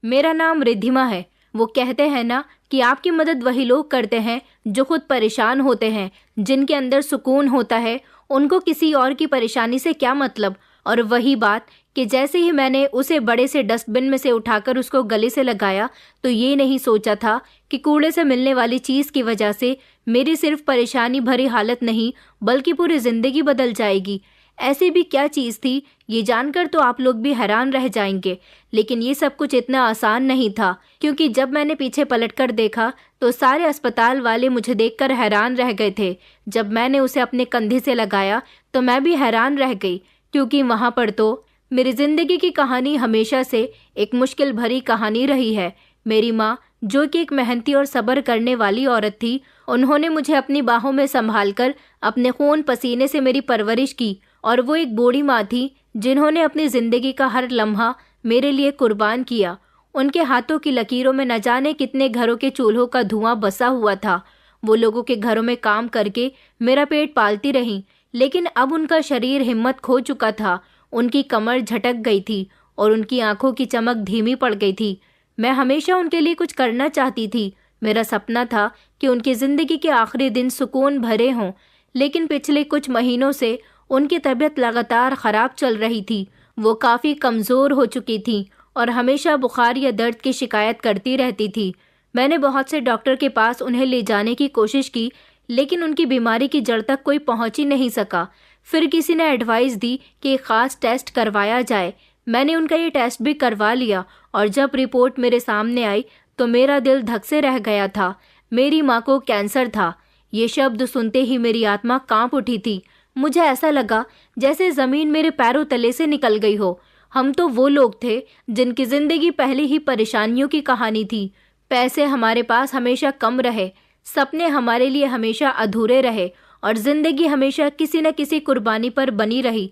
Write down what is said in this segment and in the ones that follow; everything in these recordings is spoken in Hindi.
मेरा नाम रिद्धिमा है। वो कहते हैं ना कि आपकी मदद वही लोग करते हैं जो खुद परेशान होते हैं, जिनके अंदर सुकून होता है, उनको किसी और की परेशानी से क्या मतलब। और वही बात कि जैसे ही मैंने उसे बड़े से डस्टबिन में से उठाकर उसको गले से लगाया, तो ये नहीं सोचा था कि कूड़े से मिलने वाली चीज़ की वजह से मेरी सिर्फ परेशानी भरी हालत नहीं बल्कि पूरी ज़िंदगी बदल जाएगी। ऐसी भी क्या चीज़ थी, ये जानकर तो आप लोग भी हैरान रह जाएंगे। लेकिन ये सब कुछ इतना आसान नहीं था, क्योंकि जब मैंने पीछे पलटकर देखा तो सारे अस्पताल वाले मुझे देखकर हैरान रह गए थे। जब मैंने उसे अपने कंधे से लगाया तो मैं भी हैरान रह गई, क्योंकि वहाँ पर तो मेरी ज़िंदगी की कहानी हमेशा से एक मुश्किल भरी कहानी रही है। मेरी माँ, जो कि एक मेहनती और सब्र करने वाली औरत थी, उन्होंने मुझे अपनी बाहों में संभाल कर अपने खून पसीने से मेरी परवरिश की। और वो एक बूढ़ी माँ थी जिन्होंने अपनी ज़िंदगी का हर लम्हा मेरे लिए कुर्बान किया। उनके हाथों की लकीरों में न जाने कितने घरों के चूल्हों का धुआं बसा हुआ था। वो लोगों के घरों में काम करके मेरा पेट पालती रहीं, लेकिन अब उनका शरीर हिम्मत खो चुका था। उनकी कमर झटक गई थी और उनकी आंखों की चमक धीमी पड़ गई थी। मैं हमेशा उनके लिए कुछ करना चाहती थी। मेरा सपना था कि उनकी ज़िंदगी के आखिरी दिन सुकून भरे हों, लेकिन पिछले कुछ महीनों से उनकी तबीयत लगातार ख़राब चल रही थी। वो काफ़ी कमज़ोर हो चुकी थी और हमेशा बुखार या दर्द की शिकायत करती रहती थी। मैंने बहुत से डॉक्टर के पास उन्हें ले जाने की कोशिश की, लेकिन उनकी बीमारी की जड़ तक कोई पहुंच ही नहीं सका। फिर किसी ने एडवाइस दी कि एक ख़ास टेस्ट करवाया जाए। मैंने उनका ये टेस्ट भी करवा लिया और जब रिपोर्ट मेरे सामने आई तो मेरा दिल धक से रह गया था। मेरी माँ को कैंसर था। ये शब्द सुनते ही मेरी आत्मा कांप उठी थी। मुझे ऐसा लगा जैसे ज़मीन मेरे पैरों तले से निकल गई हो। हम तो वो लोग थे जिनकी ज़िंदगी पहले ही परेशानियों की कहानी थी। पैसे हमारे पास हमेशा कम रहे, सपने हमारे लिए हमेशा अधूरे रहे और ज़िंदगी हमेशा किसी न किसी कुर्बानी पर बनी रही।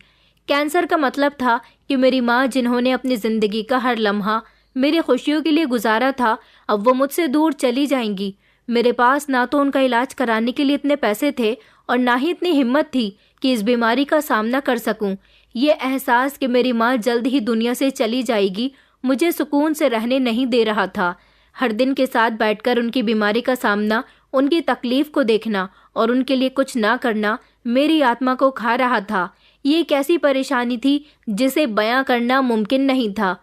कैंसर का मतलब था कि मेरी माँ, जिन्होंने अपनी ज़िंदगी का हर लम्हा मेरी खुशियों के लिए गुजारा था, अब वो मुझसे दूर चली जाएंगी। मेरे पास ना तो उनका इलाज कराने के लिए इतने पैसे थे और ना ही इतनी हिम्मत थी कि इस बीमारी का सामना कर सकूं। ये एहसास कि मेरी माँ जल्द ही दुनिया से चली जाएगी मुझे सुकून से रहने नहीं दे रहा था। हर दिन के साथ बैठकर उनकी बीमारी का सामना, उनकी तकलीफ को देखना और उनके लिए कुछ ना करना मेरी आत्मा को खा रहा था। ये एक ऐसी परेशानी थी जिसे बयां करना मुमकिन नहीं था।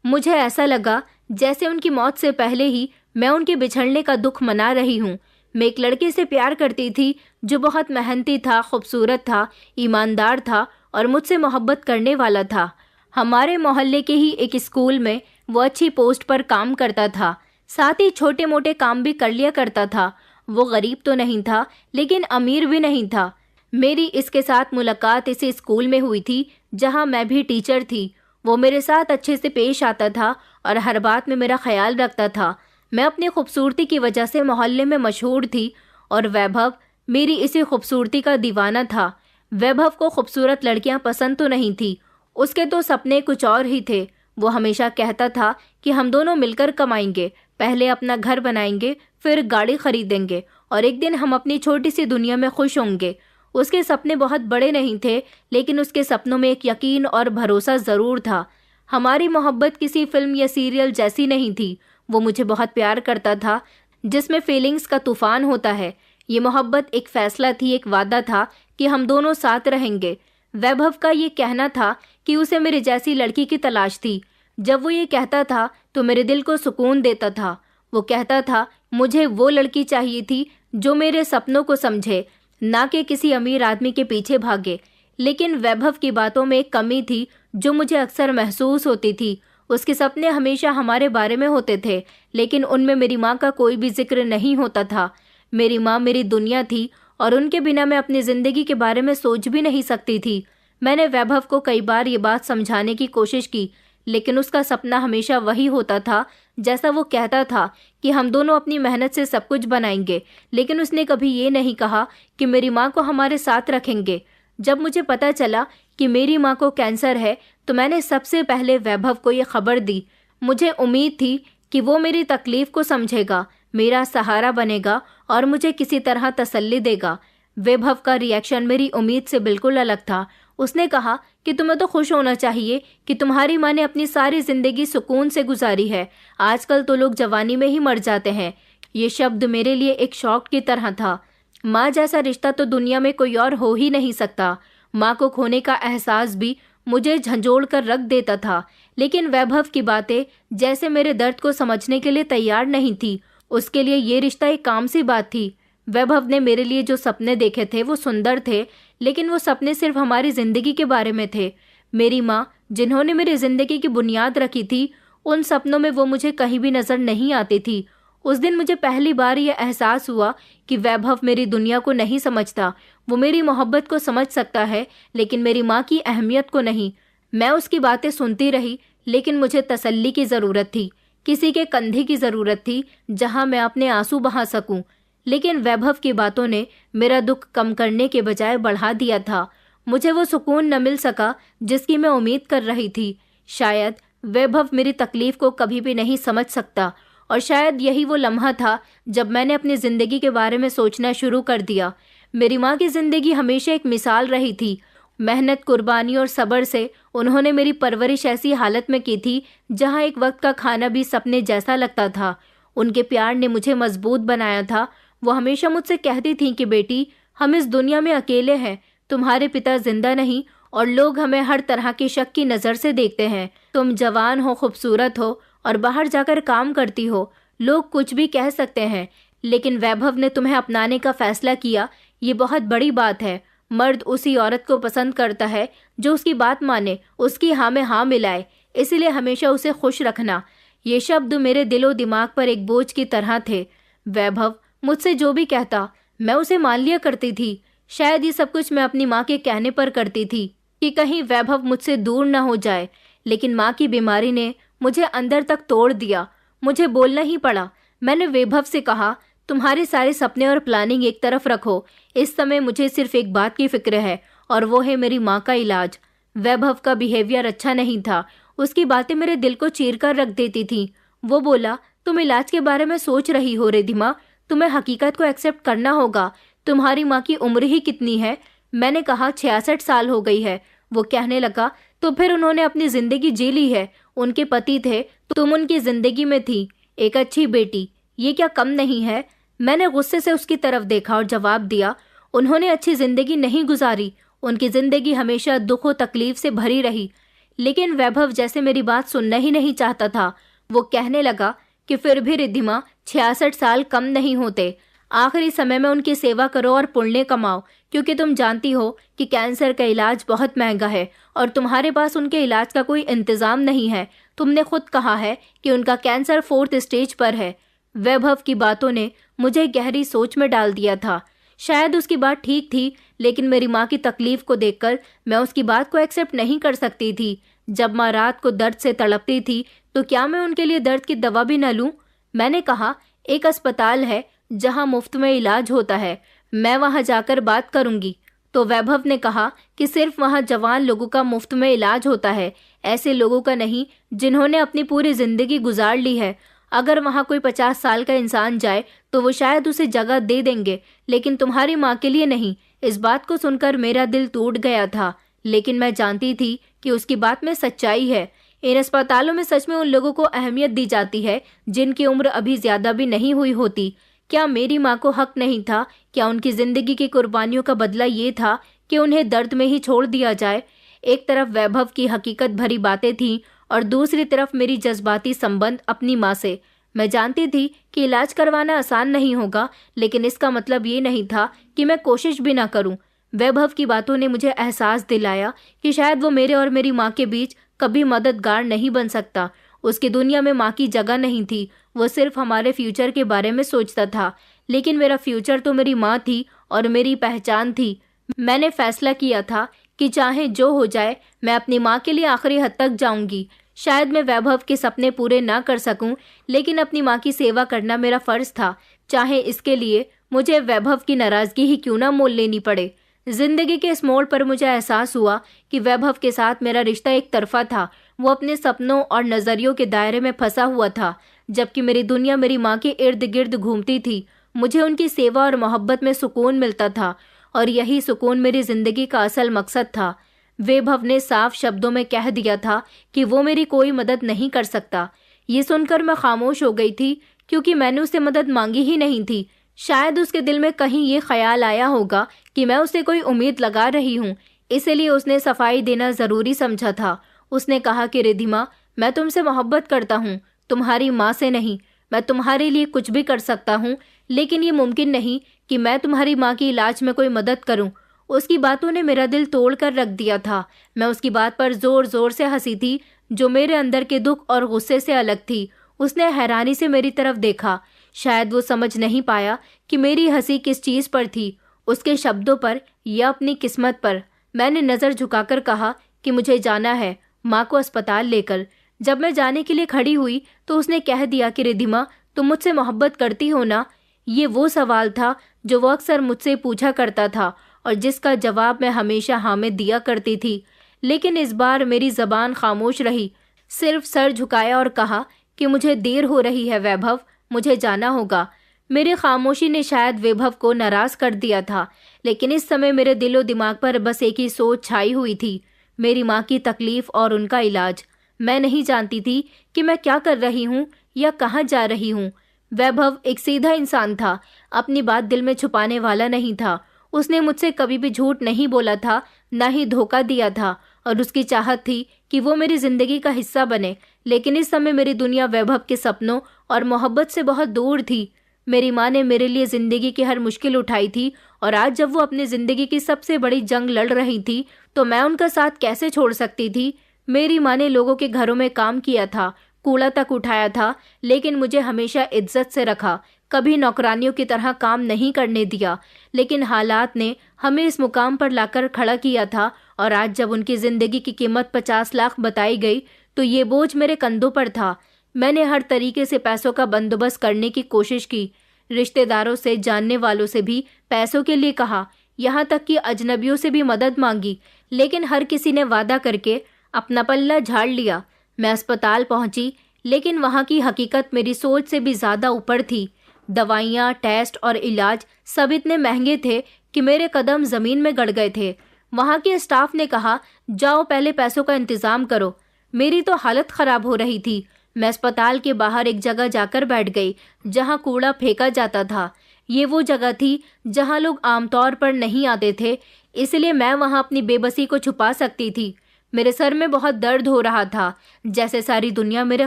मुझे ऐसा लगा जैसे उनकी मौत से पहले ही मैं उनके बिछड़ने का दुख मना रही हूँ। मैं एक लड़के से प्यार करती थी जो बहुत मेहनती था, खूबसूरत था, ईमानदार था और मुझसे मोहब्बत करने वाला था। हमारे मोहल्ले के ही एक स्कूल में वो अच्छी पोस्ट पर काम करता था, साथ ही छोटे मोटे काम भी कर लिया करता था। वो गरीब तो नहीं था, लेकिन अमीर भी नहीं था। मेरी इसके साथ मुलाकात इसी स्कूल में हुई थी जहाँ मैं भी टीचर थी। वो मेरे साथ अच्छे से पेश आता था और हर बात में मेरा ख्याल रखता था। मैं अपनी खूबसूरती की वजह से मोहल्ले में मशहूर थी और वैभव मेरी इसी खूबसूरती का दीवाना था। वैभव को खूबसूरत लड़कियां पसंद तो नहीं थी, उसके तो सपने कुछ और ही थे। वो हमेशा कहता था कि हम दोनों मिलकर कमाएंगे, पहले अपना घर बनाएंगे, फिर गाड़ी खरीदेंगे और एक दिन हम अपनी छोटी सी दुनिया में खुश होंगे। उसके सपने बहुत बड़े नहीं थे, लेकिन उसके सपनों में एक यकीन और भरोसा ज़रूर था। हमारी मोहब्बत किसी फिल्म या सीरियल जैसी नहीं थी। वो मुझे बहुत प्यार करता था, जिसमें फीलिंग्स का तूफान होता है। ये मोहब्बत एक फैसला थी, एक वादा था कि हम दोनों साथ रहेंगे। वैभव का ये कहना था कि उसे मेरी जैसी लड़की की तलाश थी। जब वो ये कहता था तो मेरे दिल को सुकून देता था। वो कहता था मुझे वो लड़की चाहिए थी जो मेरे सपनों को समझे, ना कि किसी अमीर आदमी के पीछे भागे। लेकिन वैभव की बातों में एक कमी थी जो मुझे अक्सर महसूस होती थी। उसके सपने हमेशा हमारे बारे में होते थे, लेकिन उनमें मेरी माँ का कोई भी जिक्र नहीं होता था। मेरी माँ मेरी दुनिया थी और उनके बिना मैं अपनी ज़िंदगी के बारे में सोच भी नहीं सकती थी। मैंने वैभव को कई बार ये बात समझाने की कोशिश की, लेकिन उसका सपना हमेशा वही होता था जैसा वो कहता था कि हम दोनों अपनी मेहनत से सब कुछ बनाएंगे। लेकिन उसने कभी ये नहीं कहा कि मेरी माँ को हमारे साथ रखेंगे। जब मुझे पता चला कि मेरी माँ को कैंसर है तो मैंने सबसे पहले वैभव को ये खबर दी। मुझे उम्मीद थी कि वो मेरी तकलीफ को समझेगा, मेरा सहारा बनेगा और मुझे किसी तरह तसल्ली देगा। वैभव का रिएक्शन मेरी उम्मीद से बिल्कुल अलग था। उसने कहा कि तुम्हें तो खुश होना चाहिए कि तुम्हारी माँ ने अपनी सारी जिंदगी सुकून से गुजारी है। आजकल तो लोग जवानी में ही मर जाते हैं। ये शब्द मेरे लिए एक शॉक की तरह था। माँ जैसा रिश्ता तो दुनिया में कोई और हो ही नहीं सकता। माँ को खोने का एहसास भी मुझे झंझोड़ कर रख देता था, लेकिन वैभव की बातें जैसे मेरे दर्द को समझने के लिए तैयार नहीं थी। उसके लिए ये रिश्ता एक काम सी बात थी। वैभव ने मेरे लिए जो सपने देखे थे वो सुंदर थे, लेकिन वो सपने सिर्फ हमारी जिंदगी के बारे में थे। मेरी माँ, जिन्होंने मेरी जिंदगी की बुनियाद रखी थी, उन सपनों में वो मुझे कहीं भी नजर नहीं आती थी। उस दिन मुझे पहली बार यह एहसास हुआ कि वैभव मेरी दुनिया को नहीं समझता। वो मेरी मोहब्बत को समझ सकता है, लेकिन मेरी माँ की अहमियत को नहीं। मैं उसकी बातें सुनती रही, लेकिन मुझे तसल्ली की ज़रूरत थी, किसी के कंधे की ज़रूरत थी जहाँ मैं अपने आंसू बहा सकूं। लेकिन वैभव की बातों ने मेरा दुख कम करने के बजाय बढ़ा दिया था। मुझे वो सुकून न मिल सका जिसकी मैं उम्मीद कर रही थी। शायद वैभव मेरी तकलीफ को कभी भी नहीं समझ सकता, और शायद यही वो लम्हा था जब मैंने अपनी ज़िंदगी के बारे में सोचना शुरू कर दिया। मेरी माँ की ज़िंदगी हमेशा एक मिसाल रही थी। मेहनत, कुर्बानी और सब्र से उन्होंने मेरी परवरिश ऐसी हालत में की थी जहाँ एक वक्त का खाना भी सपने जैसा लगता था। उनके प्यार ने मुझे मजबूत बनाया था। वो हमेशा मुझसे कहती थीं कि बेटी, हम इस दुनिया में अकेले हैं, तुम्हारे पिता जिंदा नहीं और लोग हमें हर तरह की शक की नज़र से देखते हैं। तुम जवान हो, खूबसूरत हो और बाहर जाकर काम करती हो, लोग कुछ भी कह सकते हैं, लेकिन वैभव ने तुम्हें अपनाने का फैसला किया, ये बहुत बड़ी बात है। मर्द उसी औरत को पसंद करता है जो उसकी बात माने, उसकी हाँ में हाँ मिलाए, इसलिए हमेशा उसे खुश रखना। ये शब्द मेरे दिलो दिमाग पर एक बोझ की तरह थे। वैभव मुझसे जो भी कहता मैं उसे मान लिया करती थी। शायद ये सब कुछ मैं अपनी माँ के कहने पर करती थी कि कहीं वैभव मुझसे दूर न हो जाए, लेकिन माँ की बीमारी ने मुझे अंदर तक तोड़ दिया। मुझे बोलना ही पड़ा। मैंने वैभव से कहा, तुम्हारे सारे सपने और प्लानिंग एक तरफ रखो, इस समय मुझे सिर्फ एक बात की फिक्र है, और वो है मेरी माँ का इलाज। वैभव का बिहेवियर अच्छा नहीं था। उसकी बातें मेरे दिल को चीर कर रख देती थी। वो बोला, तुम इलाज के बारे में सोच रही हो रिद्धिमा, तुम्हें हकीकत को एक्सेप्ट करना होगा। तुम्हारी माँ की उम्र ही कितनी है? मैंने कहा 66 साल हो गई है। वो कहने लगा, तो फिर उन्होंने अपनी जिंदगी जी ली है। उनके पति थे, तुम उनकी जिंदगी में थी, एक अच्छी बेटी, ये क्या कम नहीं है? मैंने गुस्से से उसकी तरफ देखा और जवाब दिया, उन्होंने अच्छी जिंदगी नहीं गुजारी, उनकी जिंदगी हमेशा दुख और तकलीफ से भरी रही। लेकिन वैभव जैसे मेरी बात सुनना ही नहीं चाहता था। वो कहने लगा कि फिर भी रिद्धिमा, 66 साल कम नहीं होते। आखिरी समय में उनकी सेवा करो और पुण्य कमाओ, क्योंकि तुम जानती हो कि कैंसर का इलाज बहुत महंगा है और तुम्हारे पास उनके इलाज का कोई इंतजाम नहीं है। तुमने खुद कहा है कि उनका कैंसर 4th स्टेज पर है। वैभव की बातों ने मुझे गहरी सोच में डाल दिया था। शायद उसकी बात ठीक थी, लेकिन मेरी माँ की तकलीफ को देखकर मैं उसकी बात को एक्सेप्ट नहीं कर सकती थी। जब माँ रात को दर्द से तड़पती थी, तो क्या मैं उनके लिए दर्द की दवा भी न लूं? मैंने कहा, एक अस्पताल है जहां मुफ्त में इलाज होता है, मैं वहां जाकर बात करूंगी। तो वैभव ने कहा कि सिर्फ वहां जवान लोगों का मुफ्त में इलाज होता है, ऐसे लोगों का नहीं जिन्होंने अपनी पूरी जिंदगी गुजार ली है। अगर वहां कोई 50 साल का इंसान जाए तो वो शायद उसे जगह दे देंगे, लेकिन तुम्हारी माँ के लिए नहीं। इस बात को सुनकर मेरा दिल टूट गया था, लेकिन मैं जानती थी कि उसकी बात में सच्चाई है। इन अस्पतालों में सच में उन लोगों को अहमियत दी जाती है जिनकी उम्र अभी ज्यादा भी नहीं हुई होती। क्या मेरी माँ को हक नहीं था? क्या उनकी जिंदगी की कुर्बानियों का बदला ये था कि उन्हें दर्द में ही छोड़ दिया जाए? एक तरफ वैभव की हकीकत भरी बातें थीं और दूसरी तरफ मेरी जज्बाती संबंध अपनी माँ से। मैं जानती थी कि इलाज करवाना आसान नहीं होगा, लेकिन इसका मतलब ये नहीं था कि मैं कोशिश भी ना करूं। वैभव की बातों ने मुझे एहसास दिलाया कि शायद वो मेरे और मेरी माँ के बीच कभी मददगार नहीं बन सकता। उसकी दुनिया में माँ की जगह नहीं थी। वो सिर्फ हमारे फ्यूचर के बारे में सोचता था, लेकिन मेरा फ्यूचर तो मेरी माँ थी और मेरी पहचान थी। मैंने फैसला किया था कि चाहे जो हो जाए, मैं अपनी माँ के लिए आखिरी हद तक जाऊंगी। शायद मैं वैभव के सपने पूरे ना कर सकूं, लेकिन अपनी माँ की सेवा करना मेरा फर्ज था, चाहे इसके लिए मुझे वैभव की नाराजगी ही क्यों ना मोल लेनी पड़े। जिंदगी के इस मोड़ पर मुझे एहसास हुआ कि वैभव के साथ मेरा रिश्ता एक तरफा था। वो अपने सपनों और नजरियों के दायरे में फंसा हुआ था, जबकि मेरी दुनिया मेरी माँ के इर्द गिर्द घूमती थी। मुझे उनकी सेवा और मोहब्बत में सुकून मिलता था, और यही सुकून मेरी जिंदगी का असल मकसद था। वैभव ने साफ शब्दों में कह दिया था कि वो मेरी कोई मदद नहीं कर सकता। ये सुनकर मैं खामोश हो गई थी, क्योंकि मैंने उससे मदद मांगी ही नहीं थी। शायद उसके दिल में कहीं ये ख्याल आया होगा कि मैं उसे कोई उम्मीद लगा रही हूँ, इसलिए उसने सफाई देना ज़रूरी समझा था। उसने कहा कि रिद्धिमा, मैं तुमसे मोहब्बत करता हूँ, तुम्हारी माँ से नहीं। मैं तुम्हारे लिए कुछ भी कर सकता हूँ, लेकिन ये मुमकिन नहीं कि मैं तुम्हारी माँ की इलाज में कोई मदद करूँ। उसकी बातों ने मेरा दिल तोड़ कर रख दिया था। मैं उसकी बात पर जोर जोर से हंसी थी, जो मेरे अंदर के दुख और गुस्से से अलग थी। उसने हैरानी से मेरी तरफ देखा। शायद वो समझ नहीं पाया कि मेरी हंसी किस चीज़ पर थी, उसके शब्दों पर या अपनी किस्मत पर। मैंने नज़र झुकाकर कहा कि मुझे जाना है, माँ को अस्पताल लेकर। जब मैं जाने के लिए खड़ी हुई तो उसने कह दिया कि रिद्धिमा, तुम मुझसे मोहब्बत करती हो ना? ये वो सवाल था जो वो अक्सर मुझसे पूछा करता था और जिसका जवाब मैं हमेशा हाँ में दिया करती थी। लेकिन इस बार मेरी ज़बान खामोश रही। सिर्फ सर झुकाया और कहा कि मुझे देर हो रही है वैभव, मुझे जाना होगा। मेरी खामोशी ने शायद वैभव को नाराज़ कर दिया था, लेकिन इस समय मेरे दिलो दिमाग पर बस एक ही सोच छाई हुई थी, मेरी माँ की तकलीफ़ और उनका इलाज। मैं नहीं जानती थी कि मैं क्या कर रही हूँ या कहाँ जा रही हूँ। वैभव एक सीधा इंसान था, अपनी बात दिल में छुपाने वाला नहीं था। उसने मुझसे कभी भी झूठ नहीं बोला था, ना ही धोखा दिया था, और उसकी चाहत थी कि वो मेरी जिंदगी का हिस्सा बने। लेकिन इस समय मेरी दुनिया वैभव के सपनों और मोहब्बत से बहुत दूर थी। मेरी माँ ने मेरे लिए जिंदगी की हर मुश्किल उठाई थी, और आज जब वो अपनी जिंदगी की सबसे बड़ी जंग लड़ रही थी तो मैं उनका साथ कैसे छोड़ सकती थी। मेरी माँ ने लोगों के घरों में काम किया था, कूड़ा तक उठाया था, लेकिन मुझे हमेशा इज्जत से रखा, कभी नौकरानियों की तरह काम नहीं करने दिया। लेकिन हालात ने हमें इस मुकाम पर लाकर खड़ा किया था, और आज जब उनकी ज़िंदगी की कीमत 50 लाख बताई गई तो ये बोझ मेरे कंधों पर था। मैंने हर तरीके से पैसों का बंदोबस्त करने की कोशिश की, रिश्तेदारों से, जानने वालों से भी पैसों के लिए कहा, यहाँ तक कि अजनबियों से भी मदद मांगी, लेकिन हर किसी ने वादा करके अपना पल्ला झाड़ लिया। मैं अस्पताल पहुंची, लेकिन वहां की हकीकत मेरी सोच से भी ज़्यादा ऊपर थी। दवाइयाँ, टेस्ट और इलाज सब इतने महंगे थे कि मेरे कदम ज़मीन में गड़ गए थे। वहां के स्टाफ ने कहा, जाओ पहले पैसों का इंतज़ाम करो। मेरी तो हालत ख़राब हो रही थी। मैं अस्पताल के बाहर एक जगह जाकर बैठ गई जहां कूड़ा फेंका जाता था। ये वो जगह थी जहां लोग आमतौर पर नहीं आते थे, इसलिए मैं वहां अपनी बेबसी को छुपा सकती थी। मेरे सर में बहुत दर्द हो रहा था, जैसे सारी दुनिया मेरे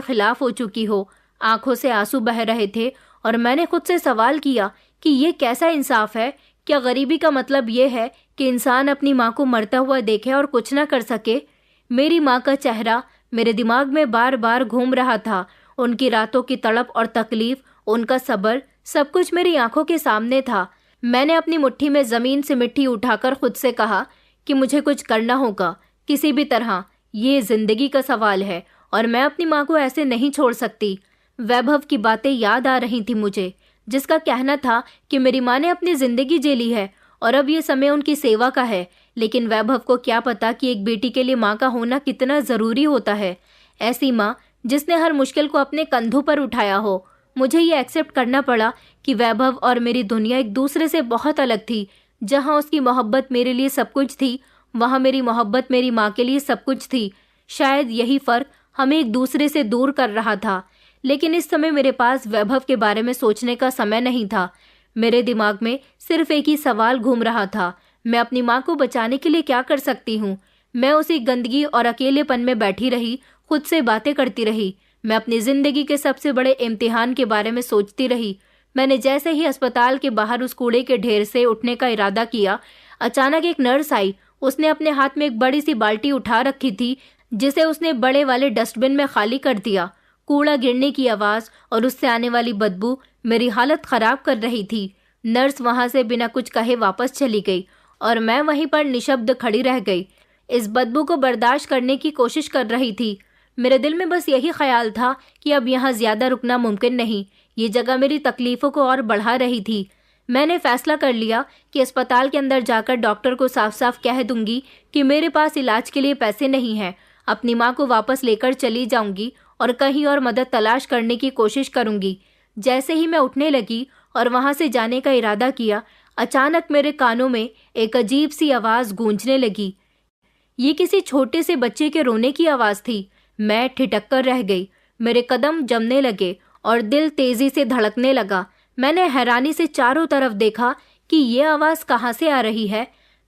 खिलाफ हो चुकी हो। आंखों से आंसू बह रहे थे और मैंने खुद से सवाल किया कि ये कैसा इंसाफ है? क्या गरीबी का मतलब ये है कि इंसान अपनी माँ को मरता हुआ देखे और कुछ ना कर सके? मेरी माँ का चेहरा मेरे दिमाग में बार बार घूम रहा था। उनकी रातों की तड़प और तकलीफ, उनका सब्र, सब कुछ मेरी आंखों के सामने था। मैंने अपनी मुट्ठी में ज़मीन से मिट्टी उठाकर खुद से कहा कि मुझे कुछ करना होगा, किसी भी तरह। ये जिंदगी का सवाल है और मैं अपनी माँ को ऐसे नहीं छोड़ सकती। वैभव की बातें याद आ रही थी मुझे, जिसका कहना था कि मेरी माँ ने अपनी जिंदगी जी ली है और अब ये समय उनकी सेवा का है। लेकिन वैभव को क्या पता कि एक बेटी के लिए माँ का होना कितना ज़रूरी होता है। ऐसी माँ जिसने हर मुश्किल को अपने कंधों पर उठाया हो। मुझे ये एक्सेप्ट करना पड़ा कि वैभव और मेरी दुनिया एक दूसरे से बहुत अलग थी। जहाँ उसकी मोहब्बत मेरे लिए सब कुछ थी, वहाँ मेरी मोहब्बत मेरी माँ के लिए सब कुछ थी। शायद यही फ़र्क हमें एक दूसरे से दूर कर रहा था। लेकिन इस समय मेरे पास वैभव के बारे में सोचने का समय नहीं था। मेरे दिमाग में सिर्फ एक ही सवाल घूम रहा था, मैं अपनी माँ को बचाने के लिए क्या कर सकती हूँ? मैं उसी गंदगी और अकेलेपन में बैठी रही, खुद से बातें करती रही। मैं अपनी ज़िंदगी के सबसे बड़े इम्तिहान के बारे में सोचती रही। मैंने जैसे ही अस्पताल के बाहर उस कूड़े के ढेर से उठने का इरादा किया, अचानक एक नर्स आई। उसने अपने हाथ में एक बड़ी सी बाल्टी उठा रखी थी, जिसे उसने बड़े वाले डस्टबिन में खाली कर दिया। कूड़ा गिरने की आवाज़ और उससे आने वाली बदबू मेरी हालत ख़राब कर रही थी। नर्स वहाँ से बिना कुछ कहे वापस चली गई और मैं वहीं पर निशब्द खड़ी रह गई। इस बदबू को बर्दाश्त करने की कोशिश कर रही थी। मेरे दिल में बस यही ख्याल था कि अब यहाँ ज़्यादा रुकना मुमकिन नहीं। ये जगह मेरी तकलीफ़ों को और बढ़ा रही थी। मैंने फैसला कर लिया कि अस्पताल के अंदर जाकर डॉक्टर को साफ साफ कह दूंगी कि मेरे पास इलाज के लिए पैसे नहीं हैं। अपनी माँ को वापस लेकर चली जाऊंगी और कहीं और मदद तलाश करने की कोशिश करूंगी। जैसे ही मैं उठने लगी और वहाँ से जाने का इरादा किया, अचानक मेरे कानों में एक अजीब सी आवाज़ गूंजने लगी। ये किसी छोटे से बच्चे के रोने की आवाज़ थी। मैं ठिठक कर रह गई। मेरे कदम जमने लगे और दिल तेजी से धड़कने लगा। मैंने हैरानी से चारों तरफ देखा कि ये आवाज़ कहाँ से आ रही है।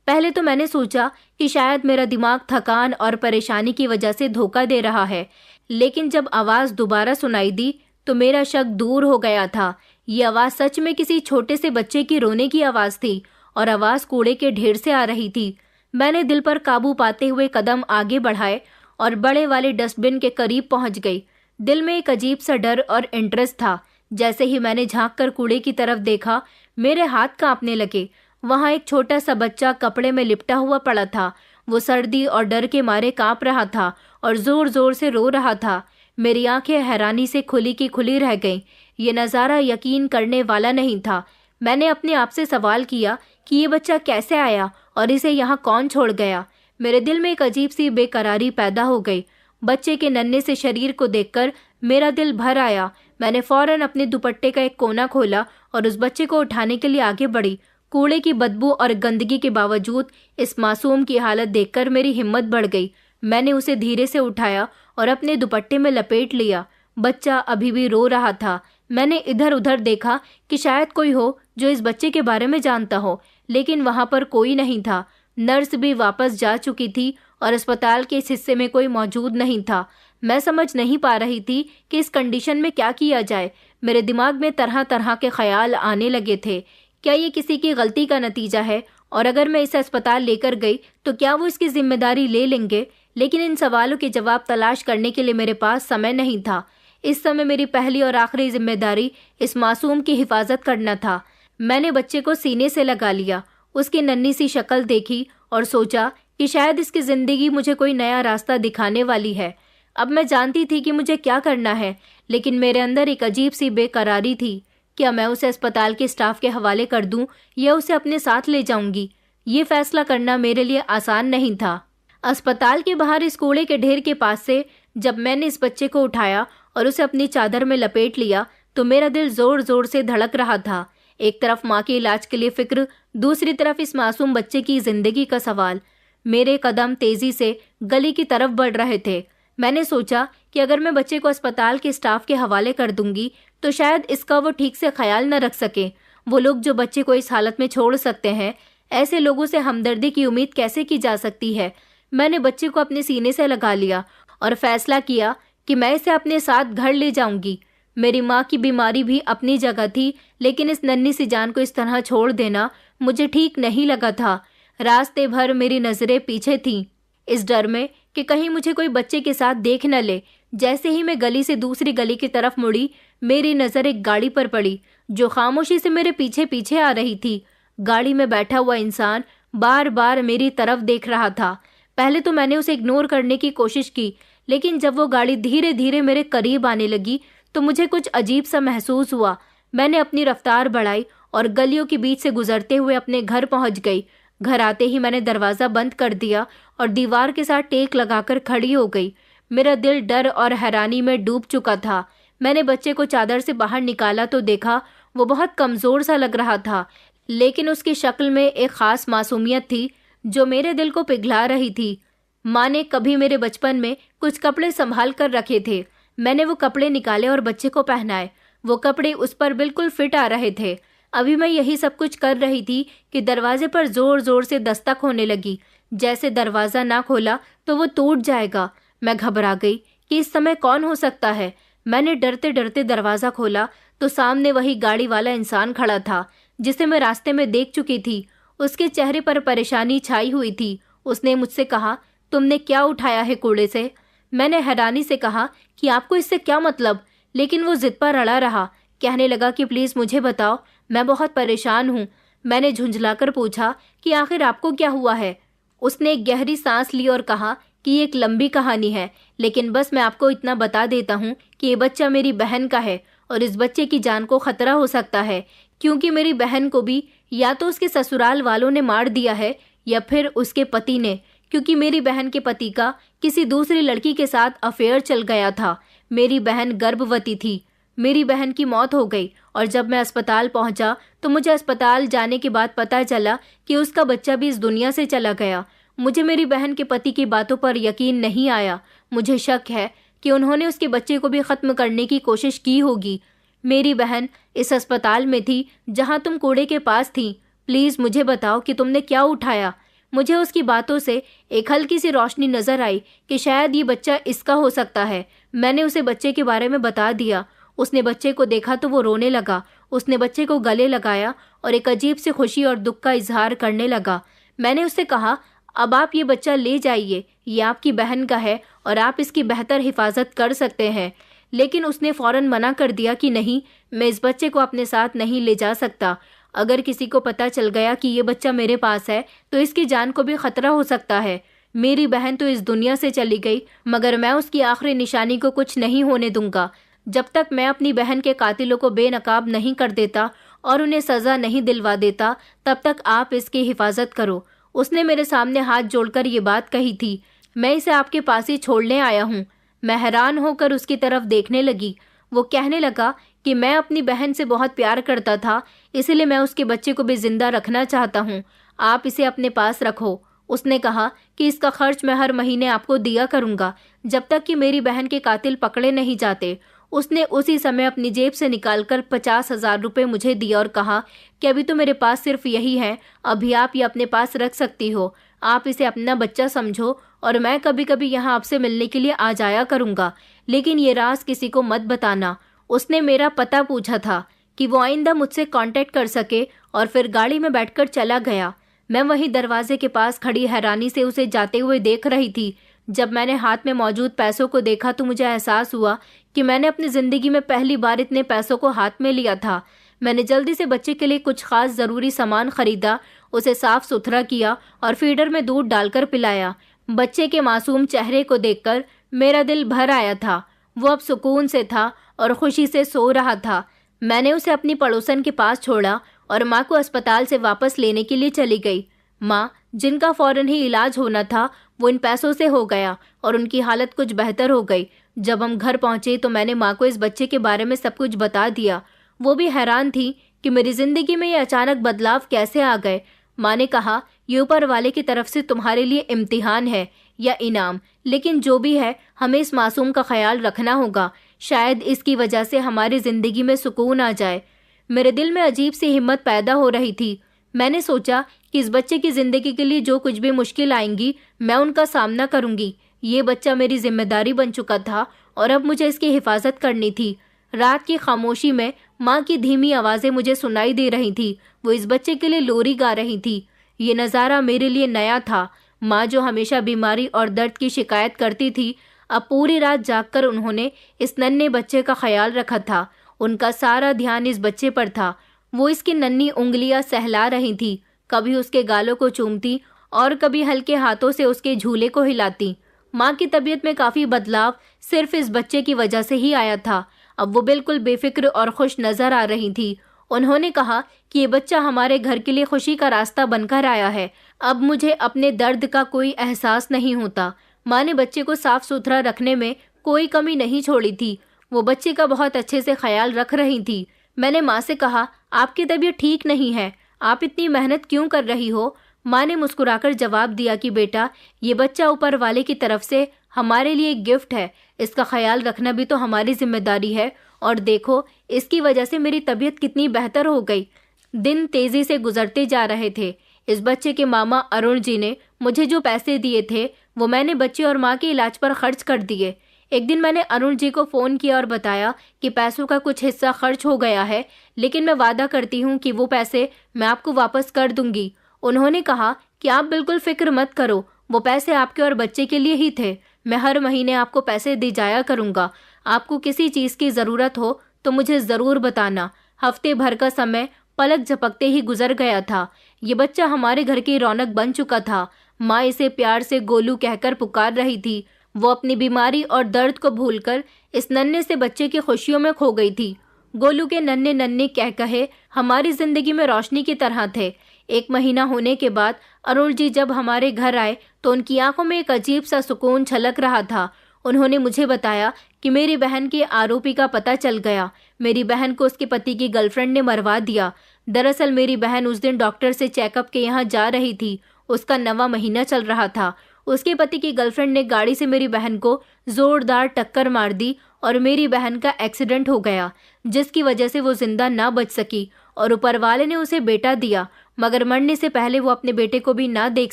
पहले तो मैंने सोचा कि शायद मेरा दिमाग थकान और परेशानी की वजह से धोखा दे रहा है, लेकिन जब आवाज़ दोबारा सुनाई दी तो मेरा शक दूर हो गया था। ये आवाज़ सच में किसी छोटे से बच्चे की रोने की आवाज़ थी और आवाज़ कूड़े के ढेर से आ रही थी। मैंने दिल पर काबू पाते हुए कदम आगे बढ़ाए और बड़े वाले डस्टबिन के करीब पहुंच गई। दिल में एक अजीब सा डर और इंटरेस्ट था। जैसे ही मैंने झांक कर कूड़े की तरफ देखा, मेरे हाथ कांपने लगे। वहां एक छोटा सा बच्चा कपड़े में लिपटा हुआ पड़ा था। वो सर्दी और डर के मारे कांप रहा था और जोर जोर से रो रहा था। मेरी आंखें हैरानी से खुली की खुली रह गईं। ये नज़ारा यकीन करने वाला नहीं था। मैंने अपने आप से सवाल किया कि ये बच्चा कैसे आया और इसे यहाँ कौन छोड़ गया। मेरे दिल में एक अजीब सी बेकरारी पैदा हो गई। बच्चे के नन्हे से शरीर को देखकर मेरा दिल भर आया। मैंने फौरन अपने दुपट्टे का एक कोना खोला और उस बच्चे को उठाने के लिए आगे बढ़ी। कूड़े की बदबू और गंदगी के बावजूद इस मासूम की हालत देखकर मेरी हिम्मत बढ़ गई। मैंने उसे धीरे से उठाया और अपने दुपट्टे में लपेट लिया। बच्चा अभी भी रो रहा था। मैंने इधर उधर देखा कि शायद कोई हो जो इस बच्चे के बारे में जानता हो, लेकिन वहां पर कोई नहीं था। नर्स भी वापस जा चुकी थी और अस्पताल के इस हिस्से में कोई मौजूद नहीं था। मैं समझ नहीं पा रही थी कि इस कंडीशन में क्या किया जाए। मेरे दिमाग में तरह तरह के ख्याल आने लगे थे। क्या ये किसी की गलती का नतीजा है? और अगर मैं इसे अस्पताल लेकर गई तो क्या वो इसकी जिम्मेदारी ले लेंगे? लेकिन इन सवालों के जवाब तलाश करने के लिए मेरे पास समय नहीं था। इस समय मेरी पहली और आखिरी जिम्मेदारी इस मासूम की हिफाजत करना था। मैंने बच्चे को सीने से लगा लिया, उसकी नन्ही सी शक्ल देखी और सोचा कि शायद इसकी जिंदगी मुझे कोई नया रास्ता दिखाने वाली है। अब मैं जानती थी कि मुझे क्या करना है, लेकिन मेरे अंदर एक अजीब सी बेकरारी थी। क्या मैं उसे अस्पताल के स्टाफ के हवाले कर दूं या उसे अपने साथ ले जाऊंगी? ये फैसला करना मेरे लिए आसान नहीं था। अस्पताल के बाहर इस कूड़े के ढेर के पास से जब मैंने इस बच्चे को उठाया और उसे अपनी चादर में लपेट लिया तो मेरा दिल जोर जोर से धड़क रहा था। एक तरफ माँ के इलाज के लिए फिक्र, दूसरी तरफ इस मासूम बच्चे की जिंदगी का सवाल। मेरे कदम तेजी से गली की तरफ बढ़ रहे थे। मैंने सोचा कि अगर मैं बच्चे को अस्पताल के स्टाफ के हवाले कर दूंगी तो शायद इसका वो ठीक से ख्याल न रख सके। वो लोग जो बच्चे को इस हालत में छोड़ सकते हैं, ऐसे लोगों से हमदर्दी की उम्मीद कैसे की जा सकती है? मैंने बच्चे को अपने सीने से लगा लिया और फैसला किया कि मैं इसे अपने साथ घर ले जाऊंगी। मेरी माँ की बीमारी भी अपनी जगह थी, लेकिन इस नन्ही सी जान को इस तरह छोड़ देना मुझे ठीक नहीं लगा था। रास्ते भर मेरी नजरें पीछे थीं, इस डर में कि कहीं मुझे कोई बच्चे के साथ देख न ले। जैसे ही मैं गली से दूसरी गली की तरफ मुड़ी, मेरी नज़र एक गाड़ी पर पड़ी जो खामोशी से मेरे पीछे पीछे आ रही थी। गाड़ी में बैठा हुआ इंसान बार बार मेरी तरफ देख रहा था। पहले तो मैंने उसे इग्नोर करने की कोशिश की, लेकिन जब वो गाड़ी धीरे धीरे मेरे करीब आने लगी तो मुझे कुछ अजीब सा महसूस हुआ। मैंने अपनी रफ्तार बढ़ाई और गलियों के बीच से गुजरते हुए अपने घर पहुंच गई। घर आते ही मैंने दरवाज़ा बंद कर दिया और दीवार के साथ टेक लगाकर खड़ी हो गई। मेरा दिल डर और हैरानी में डूब चुका था। मैंने बच्चे को चादर से बाहर निकाला तो देखा वो बहुत कमज़ोर सा लग रहा था, लेकिन उसकी शक्ल में एक ख़ास मासूमियत थी जो मेरे दिल को पिघला रही थी। माँ ने कभी मेरे बचपन में कुछ कपड़े संभाल कर रखे थे। मैंने वो कपड़े निकाले और बच्चे को पहनाए। वो कपड़े उस पर बिल्कुल फिट आ रहे थे। अभी मैं यही सब कुछ कर रही थी कि दरवाजे पर जोर जोर से दस्तक होने लगी। जैसे दरवाज़ा ना खोला तो वो टूट जाएगा। मैं घबरा गई कि इस समय कौन हो सकता है। मैंने डरते डरते दरवाज़ा खोला तो सामने वही गाड़ी वाला इंसान खड़ा था जिसे मैं रास्ते में देख चुकी थी। उसके चेहरे पर परेशानी छाई हुई थी। उसने मुझसे कहा, तुमने क्या उठाया है कूड़े से? मैंने हैरानी से कहा कि आपको इससे क्या मतलब, लेकिन वो जिद पर अड़ा रहा। कहने लगा कि प्लीज़ मुझे बताओ, मैं बहुत परेशान हूँ। मैंने झुंझलाकर पूछा कि आखिर आपको क्या हुआ है? उसने एक गहरी सांस ली और कहा कि ये एक लंबी कहानी है, लेकिन बस मैं आपको इतना बता देता हूँ कि ये बच्चा मेरी बहन का है और इस बच्चे की जान को खतरा हो सकता है, क्योंकि मेरी बहन को भी या तो उसके ससुराल वालों ने मार दिया है या फिर उसके पति ने, क्योंकि मेरी बहन के पति का किसी दूसरी लड़की के साथ अफेयर चल गया था। मेरी बहन गर्भवती थी। मेरी बहन की मौत हो गई और जब मैं अस्पताल पहुंचा तो मुझे अस्पताल जाने के बाद पता चला कि उसका बच्चा भी इस दुनिया से चला गया। मुझे मेरी बहन के पति की बातों पर यकीन नहीं आया। मुझे शक है कि उन्होंने उसके बच्चे को भी ख़त्म करने की कोशिश की होगी। मेरी बहन इस अस्पताल में थी जहां तुम कूड़े के पास थी। प्लीज़ मुझे बताओ कि तुमने क्या उठाया। मुझे उसकी बातों से एक हल्की सी रोशनी नज़र आई कि शायद ये बच्चा इसका हो सकता है। मैंने उसे बच्चे के बारे में बता दिया। उसने बच्चे को देखा तो वो रोने लगा। उसने बच्चे को गले लगाया और एक अजीब सी खुशी और दुख का इजहार करने लगा। मैंने उससे कहा, अब आप ये बच्चा ले जाइए, ये आपकी बहन का है और आप इसकी बेहतर हिफाजत कर सकते हैं। लेकिन उसने फ़ौरन मना कर दिया कि नहीं, मैं इस बच्चे को अपने साथ नहीं ले जा सकता। अगर किसी को पता चल गया कि ये बच्चा मेरे पास है तो इसकी जान को भी खतरा हो सकता है। मेरी बहन तो इस दुनिया से चली गई, मगर मैं उसकी आखिरी निशानी को कुछ नहीं होने दूंगा। जब तक मैं अपनी बहन के कातिलों को बेनकाब नहीं कर देता और उन्हें सज़ा नहीं दिलवा देता, तब तक आप इसकी हिफाजत करो। उसने मेरे सामने हाथ जोड़कर ये बात कही थी। मैं इसे आपके पास ही छोड़ने आया हूँ। मैं हैरान होकर उसकी तरफ देखने लगी। वो कहने लगा कि मैं अपनी बहन से बहुत प्यार करता था, इसलिए मैं उसके बच्चे को भी जिंदा रखना चाहता हूँ। आप इसे अपने पास रखो। उसने कहा कि इसका खर्च मैं हर महीने आपको दिया करूँगा जब तक कि मेरी बहन के कातिल पकड़े नहीं जाते। उसने उसी समय अपनी जेब से निकालकर 50,000 रुपये मुझे दिए और कहा कि अभी तो मेरे पास सिर्फ यही है, अभी आप ये अपने पास रख सकती हो। आप इसे अपना बच्चा समझो और मैं कभी कभी यहाँ आपसे मिलने के लिए आ जाया करूँगा, लेकिन ये राज किसी को मत बताना। उसने मेरा पता पूछा था कि वो आइंदा मुझसे कांटेक्ट कर सके और फिर गाड़ी में बैठकर चला गया। मैं वहीं दरवाजे के पास खड़ी हैरानी से उसे जाते हुए देख रही थी। जब मैंने हाथ में मौजूद पैसों को देखा तो मुझे एहसास हुआ कि मैंने अपनी ज़िंदगी में पहली बार इतने पैसों को हाथ में लिया था। मैंने जल्दी से बच्चे के लिए कुछ खास ज़रूरी सामान खरीदा, उसे साफ सुथरा किया और फीडर में दूध डालकर पिलाया। बच्चे के मासूम चेहरे को देखकर मेरा दिल भर आया था। वो अब सुकून से था और खुशी से सो रहा था। मैंने उसे अपनी पड़ोसन के पास छोड़ा और माँ को अस्पताल से वापस लेने के लिए चली गई। माँ, जिनका फौरन ही इलाज होना था, वो इन पैसों से हो गया और उनकी हालत कुछ बेहतर हो गई। जब हम घर पहुंचे तो मैंने माँ को इस बच्चे के बारे में सब कुछ बता दिया। वो भी हैरान थी कि मेरी ज़िंदगी में ये अचानक बदलाव कैसे आ गए। माँ ने कहा, ये ऊपर वाले की तरफ से तुम्हारे लिए इम्तिहान है या इनाम, लेकिन जो भी है हमें इस मासूम का ख्याल रखना होगा। शायद इसकी वजह से हमारी ज़िंदगी में सुकून आ जाए। मेरे दिल में अजीब सी हिम्मत पैदा हो रही थी। मैंने सोचा कि इस बच्चे की ज़िंदगी के लिए जो कुछ भी मुश्किल आएंगी मैं उनका सामना करूंगी। ये बच्चा मेरी जिम्मेदारी बन चुका था और अब मुझे इसकी हिफाजत करनी थी। रात की खामोशी में माँ की धीमी आवाज़ें मुझे सुनाई दे रही थी। वो इस बच्चे के लिए लोरी गा रही थी। ये नज़ारा मेरे लिए नया था। माँ जो हमेशा बीमारी और दर्द की शिकायत करती थी, अब पूरी रात जागकर उन्होंने इस नन्हे बच्चे का ख्याल रखा था। उनका सारा ध्यान इस बच्चे पर था। वो इसकी नन्ही उंगलियां सहला रही थी, कभी उसके गालों को चूमती और कभी हल्के हाथों से उसके झूले को हिलाती। माँ की तबीयत में काफ़ी बदलाव सिर्फ इस बच्चे की वजह से ही आया था। अब वो बिल्कुल बेफिक्र और खुश नज़र आ रही थी। उन्होंने कहा कि ये बच्चा हमारे घर के लिए खुशी का रास्ता बनकर आया है। अब मुझे अपने दर्द का कोई एहसास नहीं होता। माँ ने बच्चे को साफ सुथरा रखने में कोई कमी नहीं छोड़ी थी। वो बच्चे का बहुत अच्छे से ख्याल रख रही थी। मैंने माँ से कहा, आपकी तबीयत ठीक नहीं है, आप इतनी मेहनत क्यों कर रही हो? माँ ने मुस्कुराकर जवाब दिया कि बेटा, ये बच्चा ऊपर वाले की तरफ से हमारे लिए एक गिफ्ट है। इसका ख्याल रखना भी तो हमारी जिम्मेदारी है। और देखो, इसकी वजह से मेरी तबीयत कितनी बेहतर हो गई। दिन तेज़ी से गुजरते जा रहे थे। इस बच्चे के मामा अरुण जी ने मुझे जो पैसे दिए थे वो मैंने बच्चे और माँ के इलाज पर खर्च कर दिए। एक दिन मैंने अरुण जी को फ़ोन किया और बताया कि पैसों का कुछ हिस्सा खर्च हो गया है, लेकिन मैं वादा करती हूँ कि वो पैसे मैं आपको वापस कर दूंगी। उन्होंने कहा कि आप बिल्कुल फ़िक्र मत करो, वो पैसे आपके और बच्चे के लिए ही थे। मैं हर महीने आपको पैसे दे जाया करूँगा। आपको किसी चीज़ की ज़रूरत हो तो मुझे ज़रूर बताना। हफ्ते भर का समय पलक झपकते ही गुजर गया था। ये बच्चा हमारे घर की रौनक बन चुका था। माँ इसे प्यार से गोलू कहकर पुकार रही थी। वो अपनी बीमारी और दर्द को भूलकर इस नन्हे से बच्चे की खुशियों में खो गई थी। गोलू के नन्हे नन्हे कह कहे हमारी जिंदगी में रोशनी की तरह थे। 1 महीना होने के बाद अरुण जी जब हमारे घर आए तो उनकी आंखों में एक अजीब सा सुकून छलक रहा था। उन्होंने मुझे बताया कि मेरी बहन के आरोपी का पता चल गया। मेरी बहन को उसके पति की गर्लफ्रेंड ने मरवा दिया। दरअसल मेरी बहन उस दिन डॉक्टर से चेकअप के यहाँ जा रही थी। उसका 9वां महीना चल रहा था। उसके पति की गर्लफ्रेंड ने गाड़ी से मेरी बहन को जोरदार टक्कर मार दी और मेरी बहन का एक्सीडेंट हो गया, जिसकी वजह से वो जिंदा ना बच सकी और ऊपर वाले ने उसे बेटा दिया, मगर मरने से पहले वो अपने बेटे को भी ना देख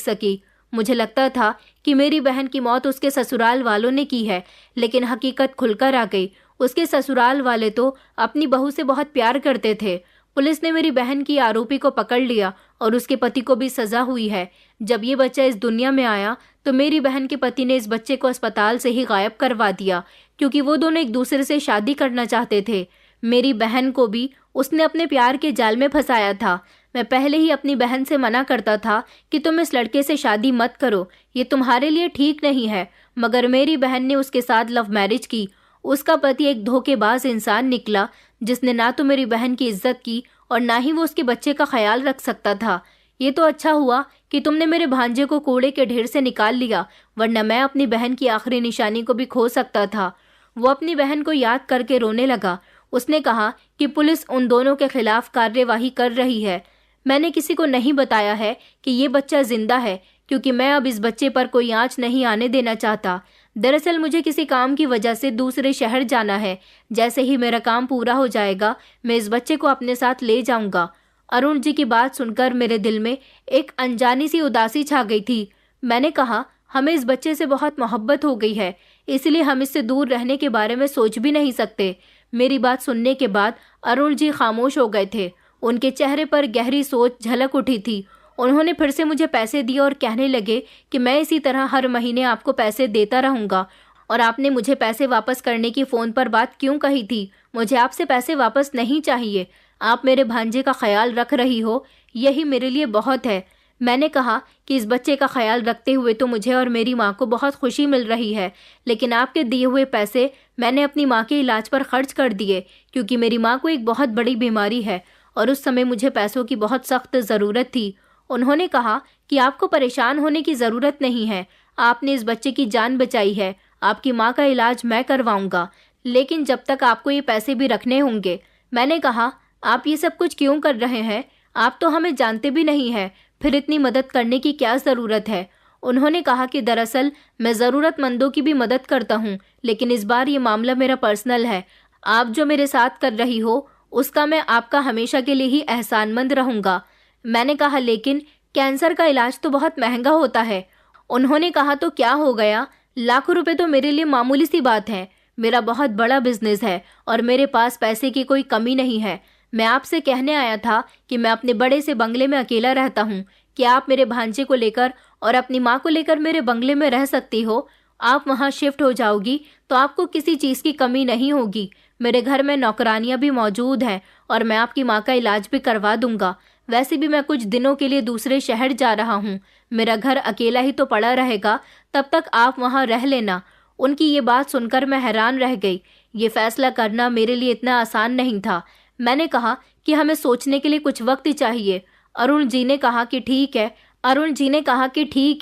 सकी। मुझे लगता था कि मेरी बहन की मौत उसके ससुराल वालों ने की है, लेकिन हकीकत खुलकर आ गई। उसके ससुराल वाले तो अपनी बहू से बहुत प्यार करते थे। पुलिस ने मेरी बहन की आरोपी को पकड़ लिया और उसके पति को भी सजा हुई है। जब ये बच्चा इस दुनिया में आया तो मेरी बहन के पति ने इस बच्चे को अस्पताल से ही गायब करवा दिया, क्योंकि वो दोनों एक दूसरे से शादी करना चाहते थे। मेरी बहन को भी उसने अपने प्यार के जाल में फंसाया था। मैं पहले ही अपनी बहन से मना करता था कि तुम इस लड़के से शादी मत करो, ये तुम्हारे लिए ठीक नहीं है, मगर मेरी बहन ने उसके साथ लव मैरिज की। उसका पति एक धोखेबाज इंसान निकला, जिसने ना तो मेरी बहन की इज्जत की और ना ही वो उसके बच्चे का ख्याल रख सकता था। ये तो अच्छा हुआ कि तुमने मेरे भांजे को कूड़े के ढेर से निकाल लिया, वरना मैं अपनी बहन की आखिरी निशानी को भी खो सकता था। वो अपनी बहन को याद करके रोने लगा। उसने कहा कि पुलिस उन दोनों के खिलाफ कार्यवाही कर रही है। मैंने किसी को नहीं बताया है कि ये बच्चा जिंदा है, क्योंकि मैं अब इस बच्चे पर कोई आंच नहीं आने देना चाहता। दरअसल मुझे किसी काम की वजह से दूसरे शहर जाना है। जैसे ही मेरा काम पूरा हो जाएगा, मैं इस बच्चे को अपने साथ ले जाऊंगा। अरुण जी की बात सुनकर मेरे दिल में एक अनजानी सी उदासी छा गई थी। मैंने कहा, हमें इस बच्चे से बहुत मोहब्बत हो गई है, इसलिए हम इससे दूर रहने के बारे में सोच भी नहीं सकते। मेरी बात सुनने के बाद अरुण जी खामोश हो गए थे। उनके चेहरे पर गहरी सोच झलक उठी थी। उन्होंने फिर से मुझे पैसे दिए और कहने लगे कि मैं इसी तरह हर महीने आपको पैसे देता रहूंगा। और आपने मुझे पैसे वापस करने की फ़ोन पर बात क्यों कही थी? मुझे आपसे पैसे वापस नहीं चाहिए। आप मेरे भांजे का ख्याल रख रही हो, यही मेरे लिए बहुत है। मैंने कहा कि इस बच्चे का ख्याल रखते हुए तो मुझे और मेरी माँ को बहुत खुशी मिल रही है, लेकिन आपके दिए हुए पैसे मैंने अपनी माँ के इलाज पर खर्च कर दिए, क्योंकि मेरी माँ को एक बहुत बड़ी बीमारी है और उस समय मुझे पैसों की बहुत सख्त ज़रूरत थी। उन्होंने कहा कि आपको परेशान होने की ज़रूरत नहीं है, आपने इस बच्चे की जान बचाई है, आपकी माँ का इलाज मैं करवाऊंगा, लेकिन जब तक आपको ये पैसे भी रखने होंगे। मैंने कहा, आप ये सब कुछ क्यों कर रहे हैं? आप तो हमें जानते भी नहीं हैं, फिर इतनी मदद करने की क्या ज़रूरत है? उन्होंने कहा कि दरअसल मैं ज़रूरतमंदों की भी मदद करता हूँ, लेकिन इस बार ये मामला मेरा पर्सनल है। आप जो मेरे साथ कर रही हो, उसका मैं आपका हमेशा के लिए ही एहसानमंद रहूँगा। मैंने कहा, लेकिन कैंसर का इलाज तो बहुत महंगा होता है। उन्होंने कहा, तो क्या हो गया? लाखों रुपए तो मेरे लिए मामूली सी बात है। मेरा बहुत बड़ा बिजनेस है और मेरे पास पैसे की कोई कमी नहीं है। मैं आपसे कहने आया था कि मैं अपने बड़े से बंगले में अकेला रहता हूँ। क्या आप मेरे भांजे को लेकर और अपनी माँ को लेकर मेरे बंगले में रह सकती हो? आप वहाँ शिफ्ट हो जाओगी तो आपको किसी चीज़ की कमी नहीं होगी। मेरे घर में नौकरानियाँ भी मौजूद हैं और मैं आपकी माँ का इलाज भी करवा दूंगा। वैसे भी मैं कुछ दिनों के लिए दूसरे शहर जा रहा हूँ, मेरा घर अकेला ही तो पड़ा रहेगा, तब तक आप वहाँ रह लेना। उनकी ये बात सुनकर मैं हैरान रह गई। ये फैसला करना मेरे लिए इतना आसान नहीं था। मैंने कहा कि हमें सोचने के लिए कुछ वक्त ही चाहिए। अरुण जी ने कहा कि ठीक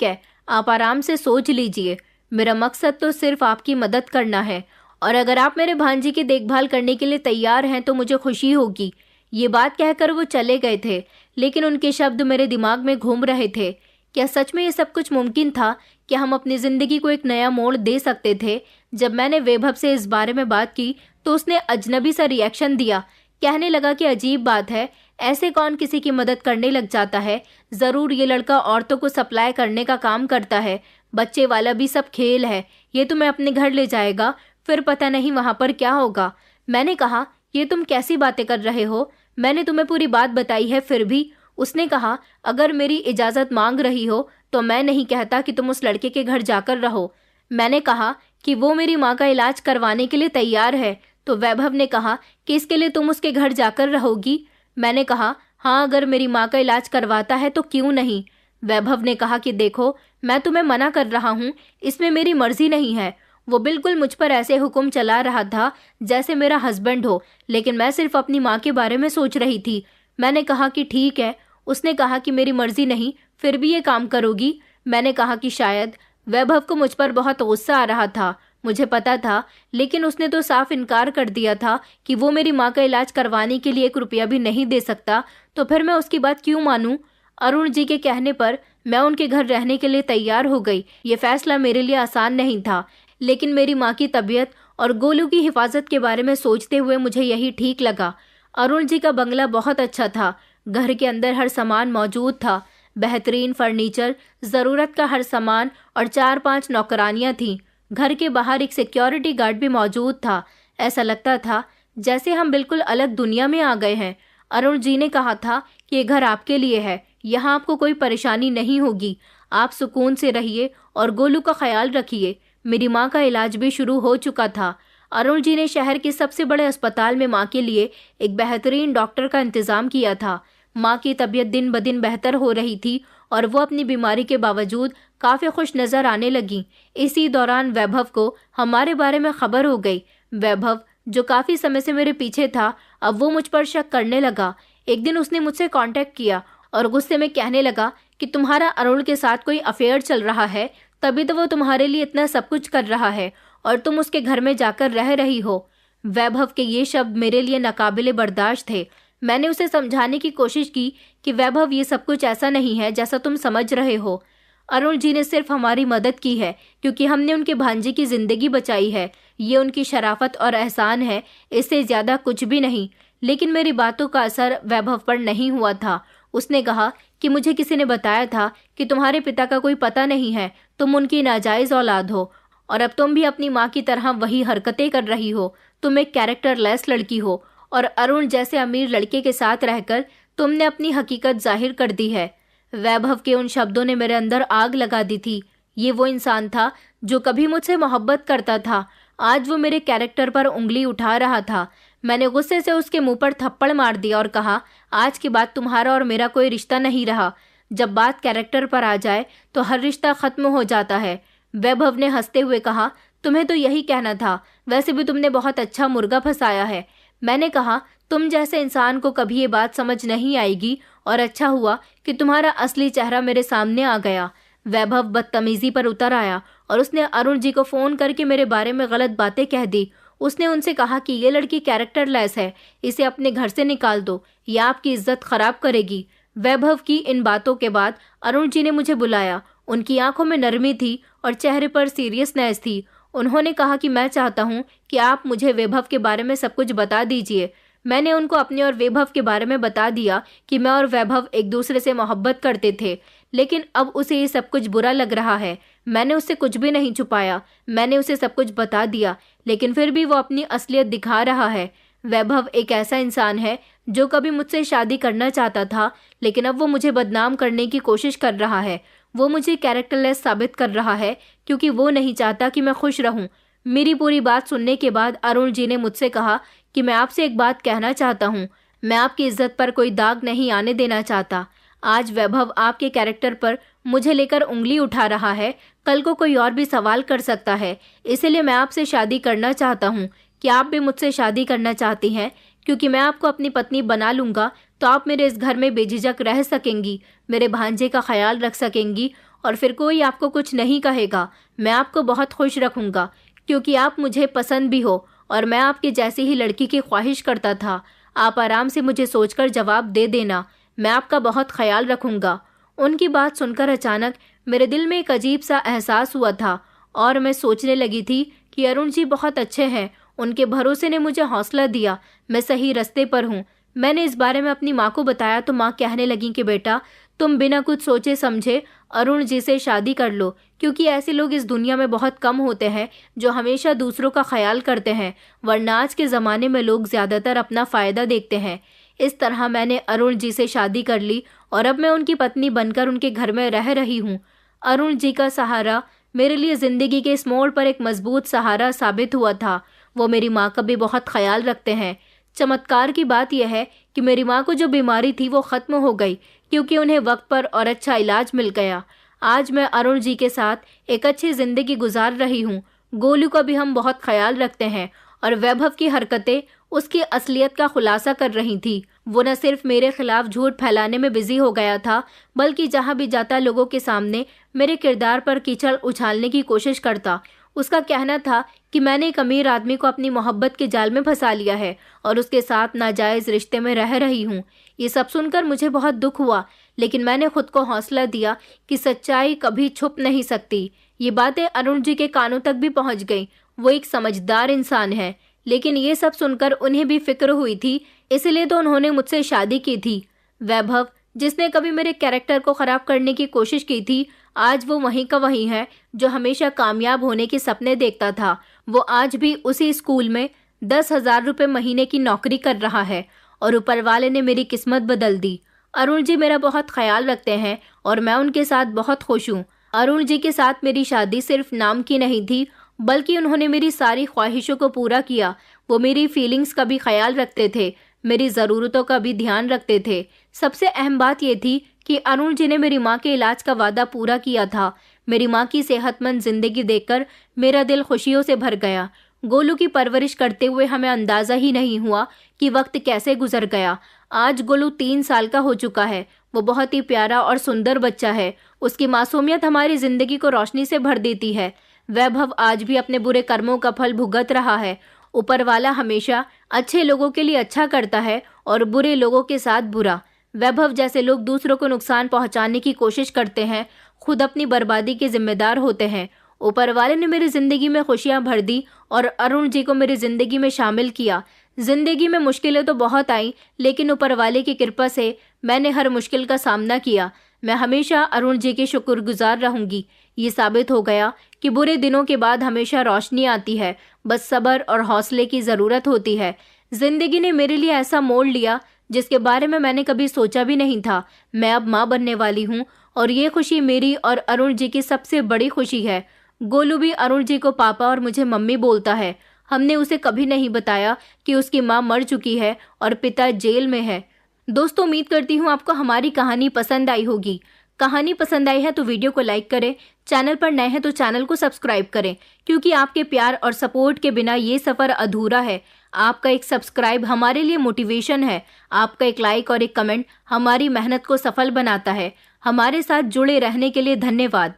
है, आप आराम से सोच लीजिए। मेरा मकसद तो सिर्फ आपकी मदद करना है, और अगर आप मेरे भांजी की देखभाल करने के लिए तैयार हैं तो मुझे खुशी होगी। ये बात कहकर वो चले गए थे, लेकिन उनके शब्द मेरे दिमाग में घूम रहे थे। क्या सच में ये सब कुछ मुमकिन था? क्या हम अपनी ज़िंदगी को एक नया मोड़ दे सकते थे? जब मैंने वैभव से इस बारे में बात की तो उसने अजनबी सा रिएक्शन दिया। कहने लगा कि अजीब बात है, ऐसे कौन किसी की मदद करने लग जाता है? ज़रूर ये लड़का औरतों को सप्लाई करने का काम करता है। बच्चे वाला भी सब खेल है। ये तुम्हें अपने घर ले जाएगा, फिर पता नहीं वहाँ पर क्या होगा। मैंने कहा, ये तुम कैसी बातें कर रहे हो? मैंने तुम्हें पूरी बात बताई है फिर भी। उसने कहा, अगर मेरी इजाज़त मांग रही हो तो मैं नहीं कहता कि तुम उस लड़के के घर जाकर रहो। मैंने कहा कि वो मेरी माँ का इलाज करवाने के लिए तैयार है। तो वैभव ने कहा कि इसके लिए तुम उसके घर जाकर रहोगी? मैंने कहा, हाँ, अगर मेरी माँ का इलाज करवाता है तो क्यों नहीं। वैभव ने कहा कि देखो, मैं तुम्हें मना कर रहा हूँ, इसमें मेरी मर्जी नहीं है। वो बिल्कुल मुझ पर ऐसे हुक्म चला रहा था जैसे मेरा हस्बैंड हो, लेकिन मैं सिर्फ अपनी माँ के बारे में सोच रही थी। मैंने कहा कि ठीक है। उसने कहा कि मेरी मर्जी नहीं, फिर भी ये काम करोगी? मैंने कहा कि शायद। वैभव को मुझ पर बहुत गुस्सा आ रहा था, मुझे पता था, लेकिन उसने तो साफ इनकार कर दिया था कि वो मेरी माँ का इलाज करवाने के लिए 1 रुपया भी नहीं दे सकता, तो फिर मैं उसकी बात क्यों मानूं? अरुण जी के कहने पर मैं उनके घर रहने के लिए तैयार हो गई। ये फैसला मेरे लिए आसान नहीं था, लेकिन मेरी माँ की तबीयत और गोलू की हिफाजत के बारे में सोचते हुए मुझे यही ठीक लगा। अरुण जी का बंगला बहुत अच्छा था। घर के अंदर हर सामान मौजूद था, बेहतरीन फर्नीचर, ज़रूरत का हर सामान और 4-5 नौकरानियां थीं। घर के बाहर एक सिक्योरिटी गार्ड भी मौजूद था। ऐसा लगता था जैसे हम बिल्कुल अलग दुनिया में आ गए हैं। अरुण जी ने कहा था कि ये घर आपके लिए है, यहाँ आपको कोई परेशानी नहीं होगी, आप सुकून से रहिए और गोलू का ख्याल रखिए। मेरी माँ का इलाज भी शुरू हो चुका था। अरुण जी ने शहर के सबसे बड़े अस्पताल में माँ के लिए एक बेहतरीन डॉक्टर का इंतज़ाम किया था। माँ की तबीयत दिन ब दिन बेहतर हो रही थी और वो अपनी बीमारी के बावजूद काफ़ी खुश नज़र आने लगी। इसी दौरान वैभव को हमारे बारे में खबर हो गई। वैभव, जो काफ़ी समय से मेरे पीछे था, अब वो मुझ पर शक करने लगा। एक दिन उसने मुझसे कांटेक्ट किया और गुस्से में कहने लगा कि तुम्हारा अरुण के साथ कोई अफेयर चल रहा है, तभी तो वो तुम्हारे लिए इतना सब कुछ कर रहा है और तुम उसके घर में जाकर रह रही हो। वैभव के ये शब्द मेरे लिए नाकाबिले बर्दाश्त थे। मैंने उसे समझाने की कोशिश की कि वैभव, ये सब कुछ ऐसा नहीं है जैसा तुम समझ रहे हो। अरुण जी ने सिर्फ हमारी मदद की है क्योंकि हमने उनके भांजे की ज़िंदगी बचाई है। ये उनकी शराफत और एहसान है, इससे ज़्यादा कुछ भी नहीं। लेकिन मेरी बातों का असर वैभव पर नहीं हुआ था। उसने कहा कि मुझे किसी ने बताया था कि तुम्हारे पिता का कोई पता नहीं है, तुम उनकी नाजायज़ औलाद हो और अब तुम भी अपनी माँ की तरह वही हरकतें कर रही हो। तुम एक कैरेक्टरलेस लड़की हो और अरुण जैसे अमीर लड़के के साथ रहकर तुमने अपनी हकीकत जाहिर कर दी है। वैभव के उन शब्दों ने मेरे अंदर आग लगा दी थी। ये वो इंसान था जो कभी मुझसे मोहब्बत करता था, आज वो मेरे कैरेक्टर पर उंगली उठा रहा था। मैंने गुस्से से उसके मुंह पर थप्पड़ मार दिया और कहा, आज के बाद तुम्हारा और मेरा कोई रिश्ता नहीं रहा। जब बात कैरेक्टर पर आ जाए तो हर रिश्ता खत्म हो जाता है। वैभव ने हंसते हुए कहा, तुम्हें तो यही कहना था, वैसे भी तुमने बहुत अच्छा मुर्गा फंसाया है। मैंने कहा, तुम जैसे इंसान को कभी ये बात समझ नहीं आएगी और अच्छा हुआ कि तुम्हारा असली चेहरा मेरे सामने आ गया। वैभव बदतमीजी पर उतर आया और उसने अरुण जी को फ़ोन करके मेरे बारे में गलत बातें कह दी। उसने उनसे कहा कि ये लड़की कैरेक्टरलेस है, इसे अपने घर से निकाल दो, यह आपकी इज्जत खराब करेगी। वैभव की इन बातों के बाद अरुण जी ने मुझे बुलाया। उनकी आंखों में नरमी थी और चेहरे पर सीरियसनेस थी। उन्होंने कहा कि मैं चाहता हूँ कि आप मुझे वैभव के बारे में सब कुछ बता दीजिए। मैंने उनको अपने और वैभव के बारे में बता दिया कि मैं और वैभव एक दूसरे से मोहब्बत करते थे, लेकिन अब उसे ये सब कुछ बुरा लग रहा है। मैंने उससे कुछ भी नहीं छुपाया, मैंने उसे सब कुछ बता दिया, लेकिन फिर भी वो अपनी असलियत दिखा रहा है। वैभव एक ऐसा इंसान है जो कभी मुझसे शादी करना चाहता था, लेकिन अब वो मुझे बदनाम करने की कोशिश कर रहा है। वो मुझे कैरेक्टरलेस साबित कर रहा है क्योंकि वो नहीं चाहता कि मैं खुश रहूं। मेरी पूरी बात सुनने के बाद अरुण जी ने मुझसे कहा कि मैं आपसे एक बात कहना चाहता हूँ। मैं आपकी इज्जत पर कोई दाग नहीं आने देना चाहता। आज वैभव आपके कैरेक्टर पर मुझे लेकर उंगली उठा रहा है, कल को कोई और भी सवाल कर सकता है। इसलिए मैं आपसे शादी करना चाहता हूँ। क्या आप भी मुझसे शादी करना चाहती हैं? क्योंकि मैं आपको अपनी पत्नी बना लूँगा तो आप मेरे इस घर में बेझिझक रह सकेंगी, मेरे भांजे का ख्याल रख सकेंगी और फिर कोई आपको कुछ नहीं कहेगा। मैं आपको बहुत खुश रखूँगा क्योंकि आप मुझे पसंद भी हो और मैं आपकी जैसी ही लड़की की ख्वाहिश करता था। आप आराम से मुझे सोचकर जवाब दे देना, मैं आपका बहुत ख्याल रखूँगा। उनकी बात सुनकर अचानक मेरे दिल में एक अजीब सा एहसास हुआ था और मैं सोचने लगी थी कि अरुण जी बहुत अच्छे हैं, उनके भरोसे ने मुझे हौसला दिया, मैं सही रास्ते पर हूँ। मैंने इस बारे में अपनी माँ को बताया तो माँ कहने लगी कि बेटा, तुम बिना कुछ सोचे समझे अरुण जी से शादी कर लो, क्योंकि ऐसे लोग इस दुनिया में बहुत कम होते हैं जो हमेशा दूसरों का ख्याल करते हैं, वरना आज के ज़माने में लोग ज़्यादातर अपना फ़ायदा देखते हैं। इस तरह मैंने अरुण जी से शादी कर ली और अब मैं उनकी पत्नी बनकर उनके घर में रह रही हूँ। अरुण जी का सहारा मेरे लिए ज़िंदगी के इस मोड़ पर एक मजबूत सहारा साबित हुआ था। वो मेरी माँ का भी बहुत ख्याल रखते हैं। चमत्कार की बात यह है कि मेरी माँ को जो बीमारी थी वो ख़त्म हो गई क्योंकि उन्हें वक्त पर और अच्छा इलाज मिल गया। आज मैं अरुण जी के साथ एक अच्छी ज़िंदगी गुजार रही हूँ। गोलू का भी हम बहुत ख्याल रखते हैं और वैभव की हरकतें उसकी असलियत का खुलासा कर रही थी। वो न सिर्फ मेरे खिलाफ झूठ फैलाने में बिजी हो गया था, बल्कि जहाँ भी जाता लोगों के सामने मेरे किरदार पर कीचड़ उछालने की कोशिश करता। उसका कहना था कि मैंने एक अमीर आदमी को अपनी मोहब्बत के जाल में फंसा लिया है और उसके साथ नाजायज़ रिश्ते में रह रही हूँ। ये सब सुनकर मुझे बहुत दुख हुआ, लेकिन मैंने खुद को हौसला दिया कि सच्चाई कभी छुप नहीं सकती। ये बातें अरुण जी के कानों तक भी पहुँच गई। वो एक समझदार इंसान है, लेकिन ये सब सुनकर उन्हें भी फिक्र हुई थी, इसलिए तो उन्होंने मुझसे शादी की थी। वैभव, जिसने कभी मेरे कैरेक्टर को खराब करने की कोशिश की थी, आज वो वहीं का वहीं है जो हमेशा कामयाब होने के सपने देखता था। वो आज भी उसी स्कूल में 10,000 रुपये महीने की नौकरी कर रहा है और ऊपर वाले ने मेरी किस्मत बदल दी। अरुण जी मेरा बहुत ख्याल रखते हैं और मैं उनके साथ बहुत खुश हूँ। अरुण जी के साथ मेरी शादी सिर्फ नाम की नहीं थी, बल्कि उन्होंने मेरी सारी ख्वाहिशों को पूरा किया। वो मेरी फीलिंग्स का भी ख्याल रखते थे, मेरी ज़रूरतों का भी ध्यान रखते थे। सबसे अहम बात यह थी कि अरुण जी ने मेरी माँ के इलाज का वादा पूरा किया था। मेरी माँ की सेहतमंद जिंदगी देखकर मेरा दिल खुशियों से भर गया। गोलू की परवरिश करते हुए हमें अंदाज़ा ही नहीं हुआ कि वक्त कैसे गुजर गया। आज गोलू 3 साल का हो चुका है। वो बहुत ही प्यारा और सुंदर बच्चा है। उसकी मासूमियत हमारी ज़िंदगी को रोशनी से भर देती है। वैभव आज भी अपने बुरे कर्मों का फल भुगत रहा है। ऊपर वाला हमेशा अच्छे लोगों के लिए अच्छा करता है और बुरे लोगों के साथ बुरा। वैभव जैसे लोग दूसरों को नुकसान पहुंचाने की कोशिश करते हैं, खुद अपनी बर्बादी के जिम्मेदार होते हैं। ऊपर वाले ने मेरी जिंदगी में खुशियां भर दी और अरुण जी को मेरी जिंदगी में शामिल किया। जिंदगी में मुश्किलें तो बहुत आई, लेकिन ऊपर वाले की कृपा से मैंने हर मुश्किल का सामना किया। मैं हमेशा अरुण जी की शुक्रगुजार रहूंगी। ये साबित हो गया कि बुरे दिनों के बाद हमेशा रोशनी आती है, बस सब्र और हौसले की ज़रूरत होती है। जिंदगी ने मेरे लिए ऐसा मोड़ लिया जिसके बारे में मैंने कभी सोचा भी नहीं था। मैं अब माँ बनने वाली हूँ और ये खुशी मेरी और अरुण जी की सबसे बड़ी खुशी है। गोलू भी अरुण जी को पापा और मुझे मम्मी बोलता है। हमने उसे कभी नहीं बताया कि उसकी माँ मर चुकी है और पिता जेल में है। दोस्तों, उम्मीद करती हूँ आपको हमारी कहानी पसंद आई होगी। कहानी पसंद आई है तो वीडियो को लाइक करें, चैनल पर नए हैं तो चैनल को सब्सक्राइब करें, क्योंकि आपके प्यार और सपोर्ट के बिना ये सफ़र अधूरा है। आपका एक सब्सक्राइब हमारे लिए मोटिवेशन है। आपका एक लाइक और एक कमेंट हमारी मेहनत को सफल बनाता है। हमारे साथ जुड़े रहने के लिए धन्यवाद।